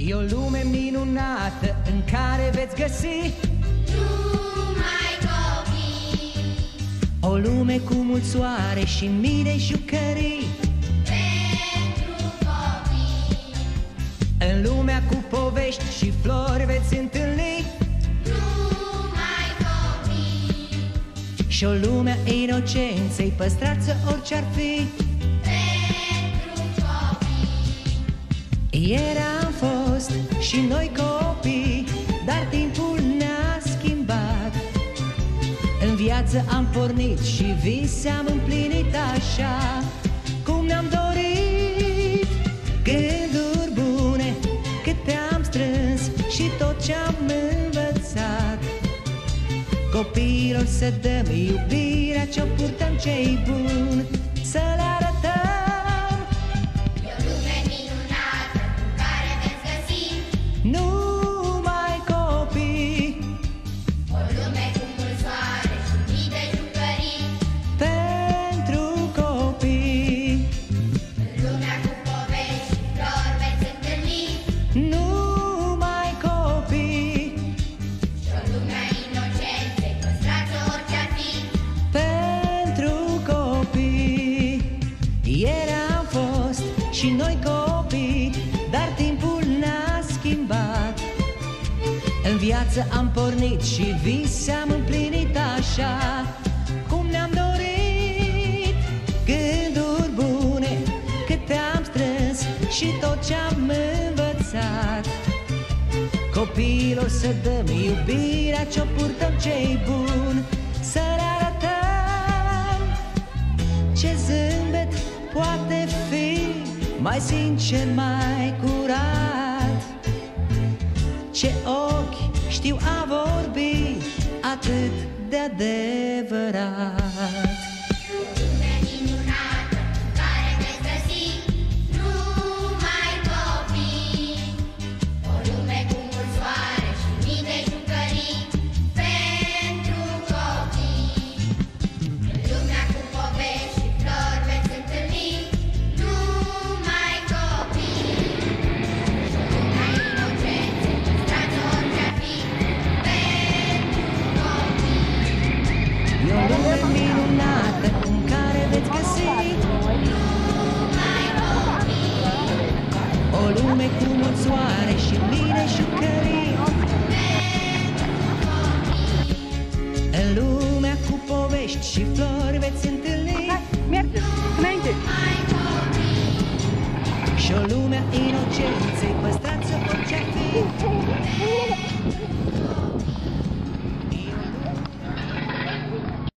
E o lume minunată în care veți găsi numai copii. o lume cu mult soare și mii de jucării. Pentru copii. În lumea cu povești și flori veți întâlni Numai copii. și o lume a inocenței, păstrați orice-ar fi. Pentru copii. Ieri am fost și noi copii, dar timpul ne-a schimbat. În viață am pornit și vise am împlinit așa cum ne-am dorit. Gânduri bune câte am strâns și tot ce-am învățat. Copiilor să dăm iubirea ce-o purtăm ce-i bun, să le arătăm. E o lume minunată în care veți găsi Numai copii. o lume cu mult soare și mii de jucării. Pentru copii. În lumea cu povești și flori veți întâlni Numai copii. și o lume a inocenței, păstrați orice-ar fi. Pentru copii. Ieri am fost și noi copii, dar timpul ne-a schimbat. În viață am pornit și vise am împlinit așa cum ne-am dorit. Gânduri bune câte am strâns și tot ce-am învățat. Copiilor să dăm iubirea ce-o purtăm ce-i bun, să le arătăm. Ce zâmbet poate fi mai sincer, mai curat? Ce ochi știu a vorbi atât de adevărat? O lume minunată în care veți găsi numai copii. O lume cu mult soare și mii de jucării. Pentru copii. În lumea cu povești și flori veți întâlni numai copii. Și o lume a inocenței, păstrați orice-ar fi. Pentru copii. E o lume minunată în care veți găsi Numai copii. o lume cu mult soare și mii de jucării. În lumea cu povești și flori veți întâlni Merge, înainte! și o lume a inocenței, păstrați orice-ar fi.